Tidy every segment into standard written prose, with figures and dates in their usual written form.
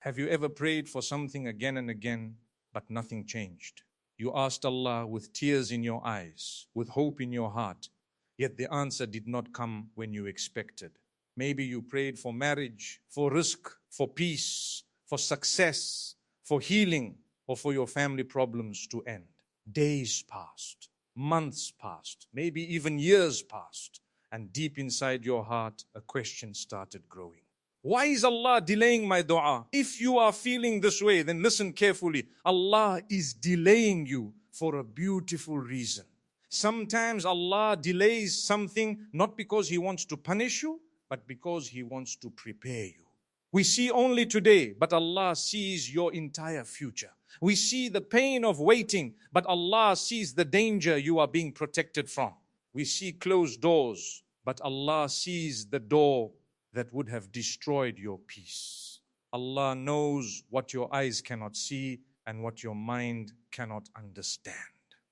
Have you ever prayed for something again and again, but nothing changed? You asked Allah with tears in your eyes, with hope in your heart, yet the answer did not come when you expected. Maybe you prayed for marriage, for rizq, for peace, for success, for healing, or for your family problems to end. Days passed, months passed, maybe even years passed, and deep inside your heart, a question started growing. Why is Allah delaying my dua? If you are feeling this way, then listen carefully. Allah is delaying you for a beautiful reason. Sometimes Allah delays something not because He wants to punish you, but because He wants to prepare you. We see only today, but Allah sees your entire future. We see the pain of waiting, but Allah sees the danger you are being protected from. We see closed doors, but Allah sees the door that would have destroyed your peace. Allah knows what your eyes cannot see and what your mind cannot understand.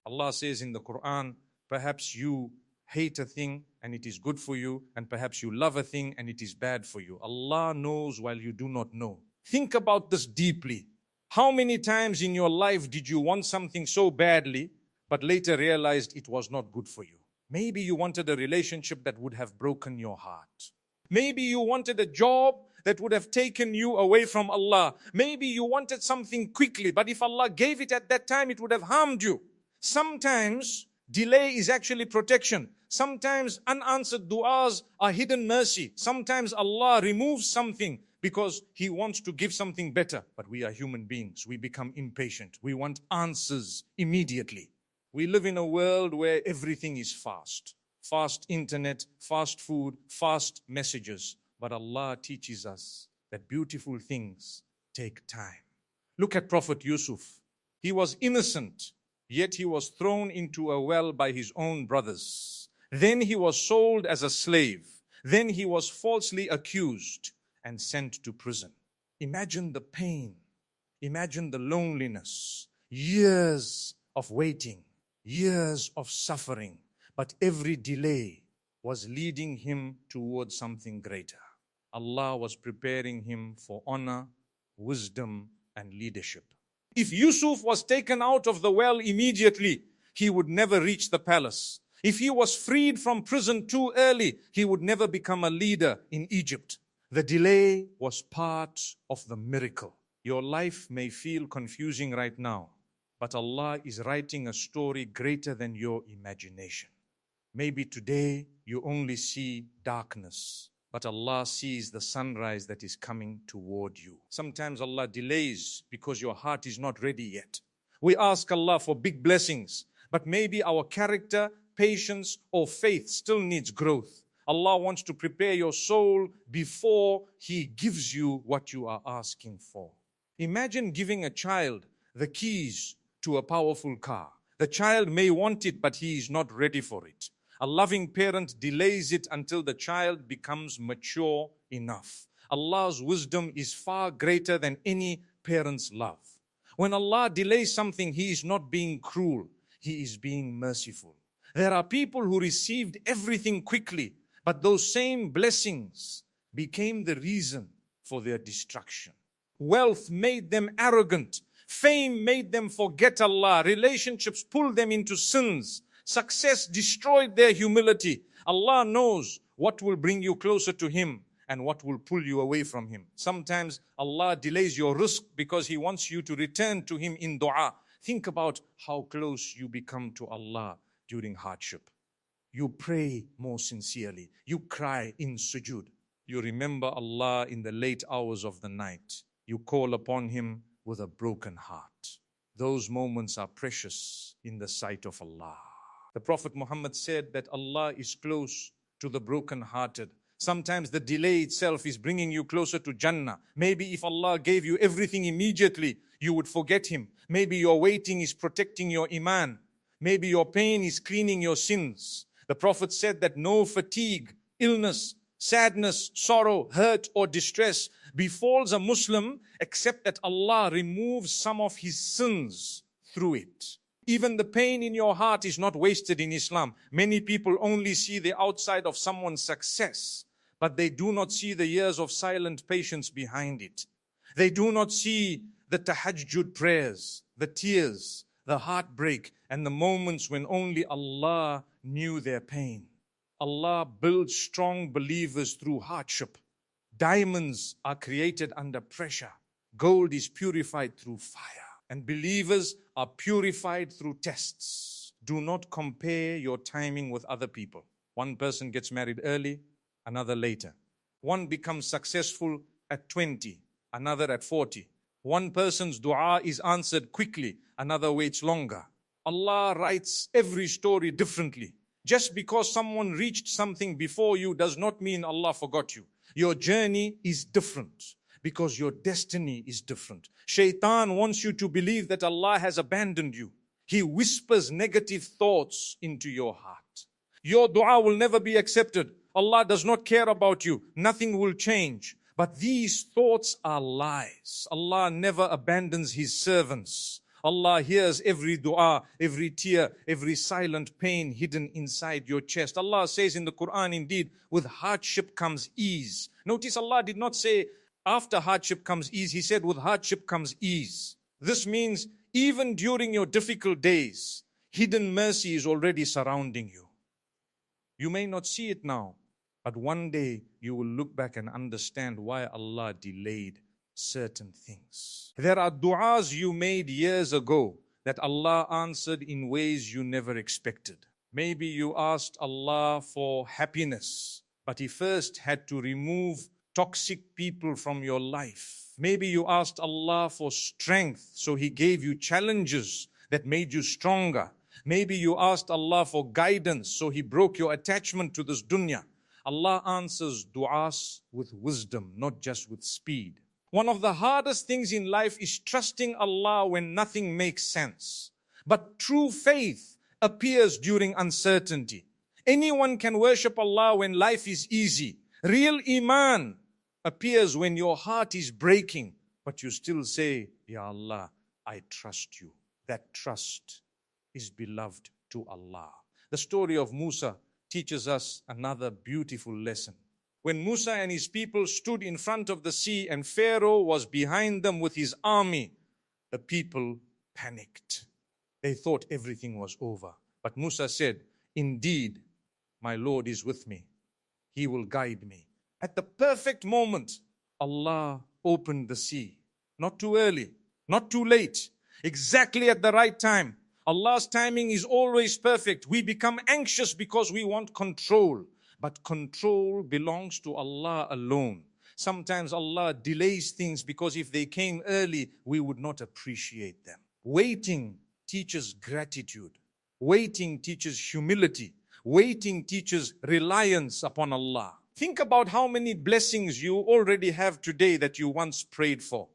Allah says in the Quran, perhaps you hate a thing and it is good for you, and perhaps you love a thing and it is bad for you. Allah knows while you do not know. Think about this deeply. How many times in your life did you want something so badly, but later realized it was not good for you? Maybe you wanted a relationship that would have broken your heart. Maybe you wanted a job that would have taken you away from Allah. Maybe you wanted something quickly, but if Allah gave it at that time, it would have harmed you. Sometimes delay is actually protection. Sometimes unanswered du'as are hidden mercy. Sometimes Allah removes something because He wants to give something better. But we are human beings. We become impatient. We want answers immediately. We live in a world where everything is fast. Fast internet, fast food, fast messages. But Allah teaches us that beautiful things take time. Look at Prophet Yusuf. He was innocent, yet he was thrown into a well by his own brothers. Then he was sold as a slave. Then he was falsely accused and sent to prison. Imagine the pain. Imagine the loneliness. Years of waiting. Years of suffering. But every delay was leading him towards something greater. Allah was preparing him for honor, wisdom, and leadership. If Yusuf was taken out of the well immediately, he would never reach the palace. If he was freed from prison too early, he would never become a leader in Egypt. The delay was part of the miracle. Your life may feel confusing right now, but Allah is writing a story greater than your imagination. Maybe today you only see darkness, but Allah sees the sunrise that is coming toward you. Sometimes Allah delays because your heart is not ready yet. We ask Allah for big blessings, but maybe our character, patience, or faith still needs growth. Allah wants to prepare your soul before He gives you what you are asking for. Imagine giving a child the keys to a powerful car. The child may want it, but he is not ready for it. A loving parent delays it until the child becomes mature enough. Allah's wisdom is far greater than any parent's love. When Allah delays something, He is not being cruel. He is being merciful. There are people who received everything quickly, but those same blessings became the reason for their destruction. Wealth made them arrogant. Fame made them forget Allah. Relationships pulled them into sins. Success destroyed their humility. Allah knows what will bring you closer to Him and what will pull you away from Him. Sometimes Allah delays your rizq because He wants you to return to Him in dua. Think about how close you become to Allah during hardship. You pray more sincerely. You cry in sujood. You remember Allah in the late hours of the night. You call upon Him with a broken heart. Those moments are precious in the sight of Allah. The Prophet Muhammad said that Allah is close to the broken-hearted. Sometimes the delay itself is bringing you closer to Jannah. Maybe if Allah gave you everything immediately, you would forget Him. Maybe your waiting is protecting your iman. Maybe your pain is cleaning your sins. The Prophet said that no fatigue, illness, sadness, sorrow, hurt, or distress befalls a Muslim except that Allah removes some of his sins through it. Even the pain in your heart is not wasted in Islam. Many people only see the outside of someone's success, but they do not see the years of silent patience behind it. They do not see the tahajjud prayers, the tears, the heartbreak, and the moments when only Allah knew their pain. Allah builds strong believers through hardship. Diamonds are created under pressure. Gold is purified through fire. And believers are purified through tests. Do not compare your timing with other people. One person gets married early, another later. One becomes successful at 20, another at 40. One person's dua is answered quickly, another waits longer. Allah writes every story differently. Just because someone reached something before you does not mean Allah forgot you. Your journey is different because your destiny is different. Shaitan wants you to believe that Allah has abandoned you. He whispers negative thoughts into your heart. Your dua will never be accepted. Allah does not care about you. Nothing will change. But these thoughts are lies. Allah never abandons His servants. Allah hears every dua, every tear, every silent pain hidden inside your chest. Allah says in the Quran, indeed, with hardship comes ease. Notice Allah did not say, after hardship comes ease. He said, with hardship comes ease. This means even during your difficult days, hidden mercy is already surrounding you. You may not see it now, but one day you will look back and understand why Allah delayed certain things. There are du'as you made years ago that Allah answered in ways you never expected. Maybe you asked Allah for happiness, but He first had to remove toxic people from your life. Maybe you asked Allah for strength, so He gave you challenges that made you stronger. Maybe you asked Allah for guidance, so He broke your attachment to this dunya. Allah answers du'as with wisdom, not just with speed. One of the hardest things in life is trusting Allah when nothing makes sense. But true faith appears during uncertainty. Anyone can worship Allah when life is easy. Real iman appears when your heart is breaking, but you still say, Ya Allah, I trust you. That trust is beloved to Allah. The story of Musa teaches us another beautiful lesson. When Musa and his people stood in front of the sea and Pharaoh was behind them with his army, the people panicked. They thought everything was over. But Musa said, indeed, my Lord is with me. He will guide me. At the perfect moment, Allah opened the sea. Not too early, not too late, exactly at the right time. Allah's timing is always perfect. We become anxious because we want control. But control belongs to Allah alone. Sometimes Allah delays things because if they came early, we would not appreciate them. Waiting teaches gratitude. Waiting teaches humility. Waiting teaches reliance upon Allah. Think about how many blessings you already have today that you once prayed for.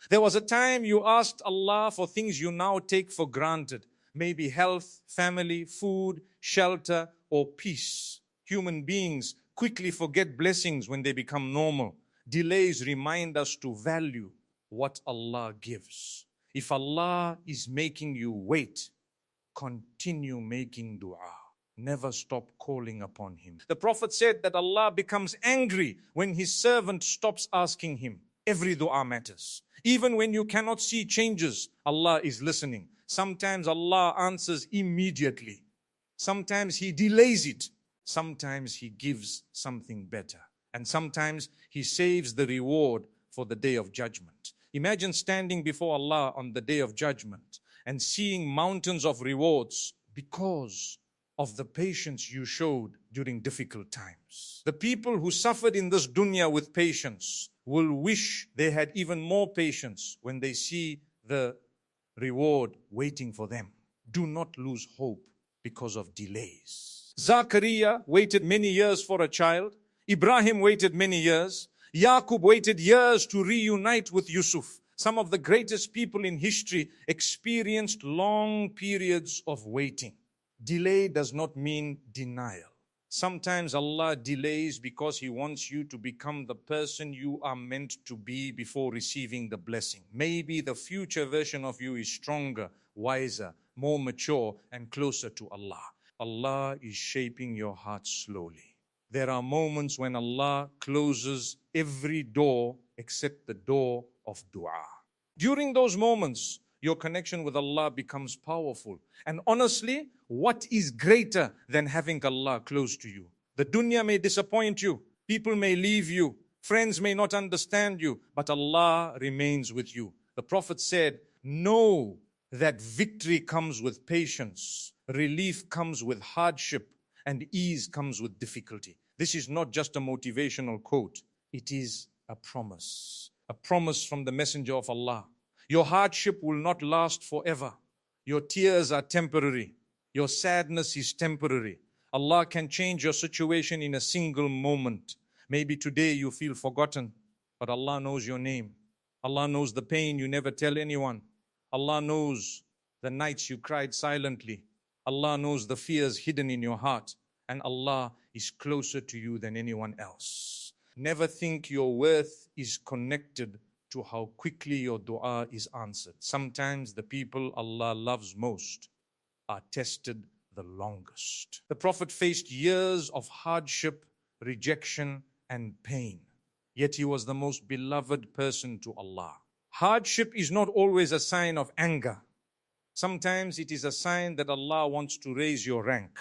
There was a time you asked Allah for things you now take for granted. Maybe health, family, food, shelter, or peace. Human beings quickly forget blessings when they become normal. Delays remind us to value what Allah gives. If Allah is making you wait, continue making dua. Never stop calling upon Him. The Prophet said that Allah becomes angry when His servant stops asking Him. Every dua matters. Even when you cannot see changes, Allah is listening. Sometimes Allah answers immediately. Sometimes He delays it. Sometimes He gives something better. And sometimes He saves the reward for the day of judgment. Imagine standing before Allah on the day of judgment and seeing mountains of rewards because of the patience you showed during difficult times. The people who suffered in this dunya with patience will wish they had even more patience when they see the reward waiting for them. Do not lose hope because of delays. Zachariah waited many years for a child. Ibrahim waited many years. Yaqub waited years to reunite with Yusuf. Some of the greatest people in history experienced long periods of waiting. Delay does not mean denial. Sometimes Allah delays because He wants you to become the person you are meant to be before receiving the blessing. Maybe the future version of you is stronger, wiser, more mature, and closer to Allah. Allah is shaping your heart slowly. There are moments when Allah closes every door except the door of dua. During those moments, your connection with Allah becomes powerful. And honestly, what is greater than having Allah close to you? The dunya may disappoint you, people may leave you, friends may not understand you, but Allah remains with you. The Prophet said, know that victory comes with patience, relief comes with hardship, and ease comes with difficulty. This is not just a motivational quote, it is a promise from the Messenger of Allah. Your hardship will not last forever. Your tears are temporary. Your sadness is temporary. Allah can change your situation in a single moment. Maybe today you feel forgotten, but Allah knows your name. Allah knows the pain you never tell anyone. Allah knows the nights you cried silently. Allah knows the fears hidden in your heart. And Allah is closer to you than anyone else. Never think your worth is connected to how quickly your dua is answered. Sometimes the people Allah loves most are tested the longest. The Prophet faced years of hardship, rejection, and pain. Yet he was the most beloved person to Allah. Hardship is not always a sign of anger. Sometimes it is a sign that Allah wants to raise your rank.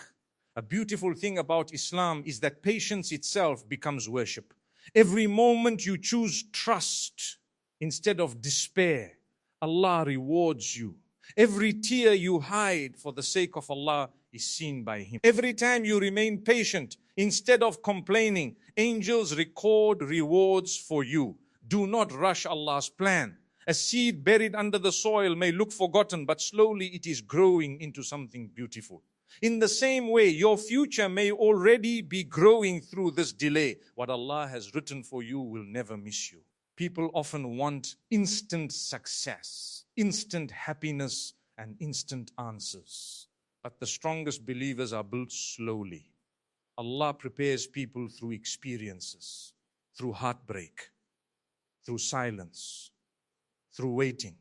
A beautiful thing about Islam is that patience itself becomes worship. Every moment you choose trust instead of despair, Allah rewards you. Every tear you hide for the sake of Allah is seen by Him. Every time you remain patient instead of complaining, angels record rewards for you. Do not rush Allah's plan. A seed buried under the soil may look forgotten, but slowly it is growing into something beautiful. In the same way, your future may already be growing through this delay. What Allah has written for you will never miss you. People often want instant success, instant happiness, and instant answers. But the strongest believers are built slowly. Allah prepares people through experiences, through heartbreak, through silence, through waiting,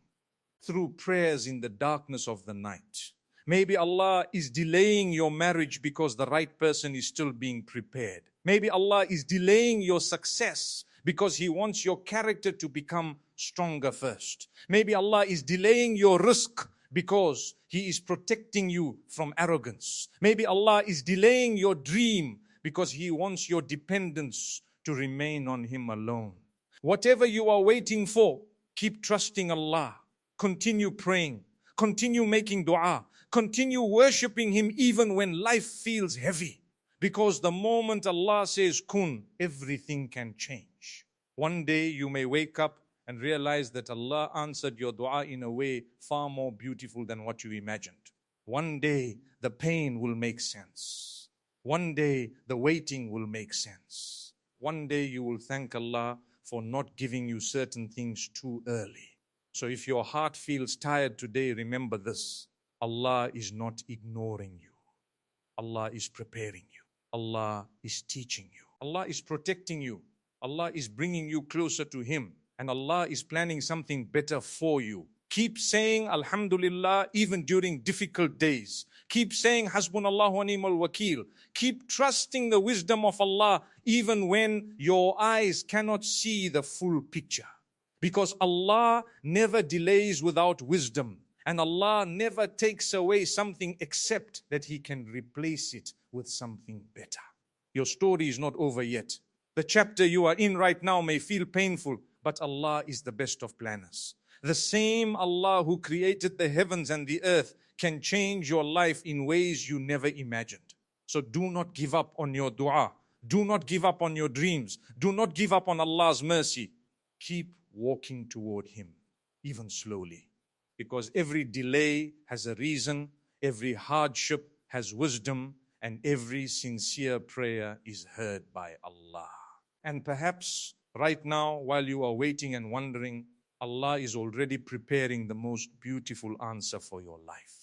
through prayers in the darkness of the night. Maybe Allah is delaying your marriage because the right person is still being prepared. Maybe Allah is delaying your success because He wants your character to become stronger first. Maybe Allah is delaying your rizq because He is protecting you from arrogance. Maybe Allah is delaying your dream because He wants your dependence to remain on Him alone. Whatever you are waiting for, keep trusting Allah. Continue praying. Continue making dua. Continue worshipping Him even when life feels heavy. Because the moment Allah says kun, everything can change. One day you may wake up and realize that Allah answered your dua in a way far more beautiful than what you imagined. One day the pain will make sense. One day the waiting will make sense. One day you will thank Allah for not giving you certain things too early. So if your heart feels tired today, remember this. Allah is not ignoring you. Allah is preparing you. Allah is teaching you. Allah is protecting you. Allah is bringing you closer to Him. And Allah is planning something better for you. Keep saying Alhamdulillah even during difficult days. Keep saying Hasbunallah wa ni'mal wakeel. Keep trusting the wisdom of Allah even when your eyes cannot see the full picture. Because Allah never delays without wisdom. And Allah never takes away something except that He can replace it with something better. Your story is not over yet. The chapter you are in right now may feel painful, but Allah is the best of planners. The same Allah who created the heavens and the earth can change your life in ways you never imagined. So do not give up on your dua. Do not give up on your dreams. Do not give up on Allah's mercy. Keep walking toward Him, even slowly. Because every delay has a reason, every hardship has wisdom, and every sincere prayer is heard by Allah. And perhaps right now, while you are waiting and wondering, Allah is already preparing the most beautiful answer for your life.